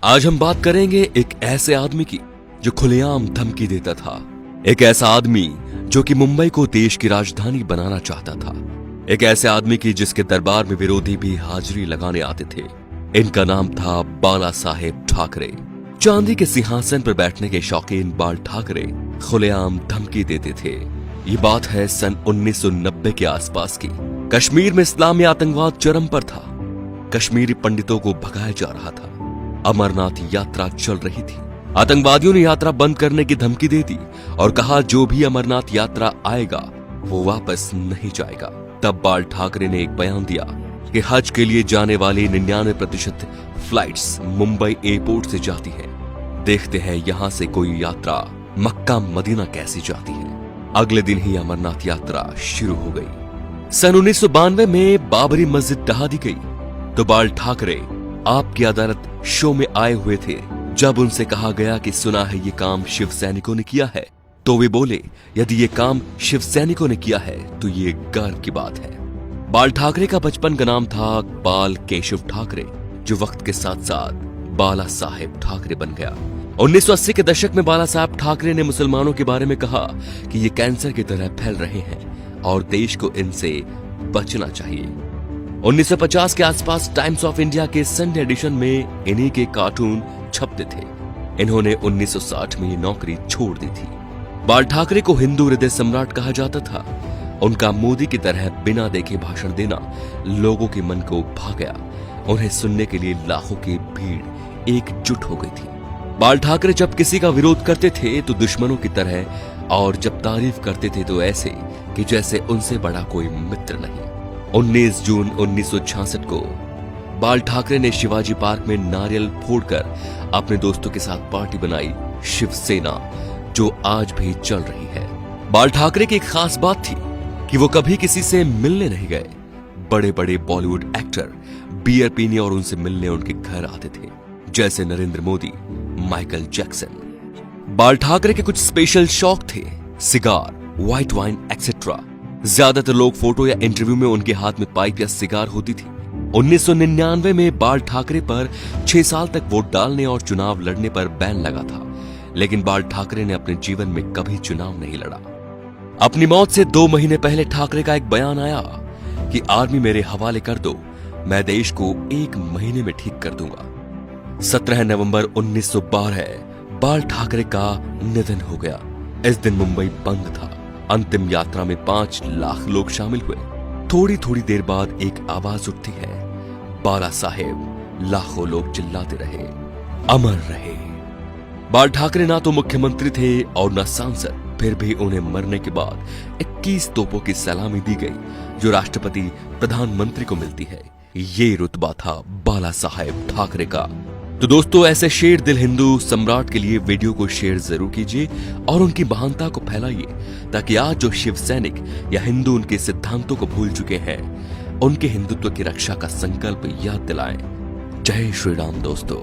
आज हम बात करेंगे एक ऐसे आदमी की जो खुलेआम धमकी देता था। एक ऐसा आदमी जो कि मुंबई को देश की राजधानी बनाना चाहता था। एक ऐसे आदमी की जिसके दरबार में विरोधी भी हाजिरी लगाने आते थे। इनका नाम था बाला साहेब ठाकरे। चांदी के सिंहासन पर बैठने के शौकीन बाल ठाकरे खुलेआम धमकी देते थे। ये बात है सन 1990 के आसपास की। कश्मीर में इस्लामी आतंकवाद चरम पर था। कश्मीरी पंडितों को भगाया जा रहा था। अमरनाथ यात्रा चल रही थी। आतंकवादियों ने यात्रा बंद करने की धमकी दे दी और कहा जो भी अमरनाथ यात्रा आएगा वो वापस नहीं जाएगा। तब बाल ठाकरे ने एक बयान दिया कि हज के लिए जाने वाली 99% फ्लाइट्स मुंबई एयरपोर्ट से जाती हैं। देखते हैं यहां से कोई यात्रा मक्का मदीना कैसी जाती है। अगले दिन ही अमरनाथ यात्रा शुरू हो गई। सन 1992 में बाबरी मस्जिद ढहा दी गई तो बाल ठाकरे आपकी अदालत शो में आए हुए थे। जब उनसे कहा गया कि सुना है ये काम शिव सैनिकों ने किया है, तो वे बोले यदि ये काम शिव सैनिकों ने किया है तो ये गर्व की बात है। बाल ठाकरे का बचपन का नाम था बाल केशव ठाकरे, जो वक्त के साथ साथ बाला साहेब ठाकरे बन गया। 1980 के दशक में बाला साहेब ठाकरे ने मुसलमानों के बारे में कहा कि ये कैंसर की तरह फैल रहे हैं और देश को इनसे बचना चाहिए। 1950 के आसपास टाइम्स ऑफ इंडिया के संडे एडिशन में इन्हीं के कार्टून छपते थे। इन्होंने 1960 में ये नौकरी छोड़ दी थी। बाल ठाकरे को हिंदू हृदय सम्राट कहा जाता था। उनका मोदी की तरह बिना देखे भाषण देना लोगों के मन को भा गया। उन्हें सुनने के लिए लाखों की भीड़ एकजुट हो गई थी। बाल ठाकरे जब किसी का विरोध करते थे तो दुश्मनों की तरह, और जब तारीफ करते थे तो ऐसे कि जैसे उनसे बड़ा कोई मित्र नहीं। 19 जून 1966 को बाल ठाकरे ने शिवाजी पार्क में नारियल फोड़कर अपने दोस्तों के साथ पार्टी बनाई, शिवसेना, जो आज भी चल रही है। बाल ठाकरे की एक खास बात थी कि वो कभी किसी से मिलने नहीं गए। बड़े बड़े बॉलीवुड एक्टर बियर पीने और उनसे मिलने उनके घर आते थे, जैसे नरेंद्र मोदी, माइकल जैक्सन। बाल ठाकरे के कुछ स्पेशल शौक थे, सिगार, व्हाइट वाइन एक्सेट्रा। ज्यादातर लोग फोटो या इंटरव्यू में उनके हाथ में पाइप या सिगार होती थी। 1999 में बाल ठाकरे पर 6 साल तक वोट डालने और चुनाव लड़ने पर बैन लगा था, लेकिन बाल ठाकरे ने अपने जीवन में कभी चुनाव नहीं लड़ा। अपनी मौत से 2 महीने पहले ठाकरे का एक बयान आया कि आर्मी मेरे हवाले कर दो, मैं देश को 1 महीने में ठीक कर दूंगा। 17 नवंबर 1912 बाल ठाकरे का निधन हो गया। इस दिन मुंबई बंद था। अंतिम यात्रा में 5 लाख लोग शामिल हुए। थोड़ी थोड़ी देर बाद एक आवाज उठती है, बाला साहेब। लाखों लोग चिल्लाते रहे, अमर रहे। बाल ठाकरे ना तो मुख्यमंत्री थे और न सांसद, फिर भी उन्हें मरने के बाद 21 तोपों की सलामी दी गई, जो राष्ट्रपति प्रधानमंत्री को मिलती है। ये रुतबा था बाला साहेब ठाकरे का। तो दोस्तों, ऐसे शेर दिल हिंदू सम्राट के लिए वीडियो को शेयर जरूर कीजिए और उनकी महानता को फैलाइए, ताकि आज जो शिव सैनिक या हिंदू उनके सिद्धांतों को भूल चुके हैं, उनके हिंदुत्व की रक्षा का संकल्प याद दिलाएं। जय श्री राम दोस्तों।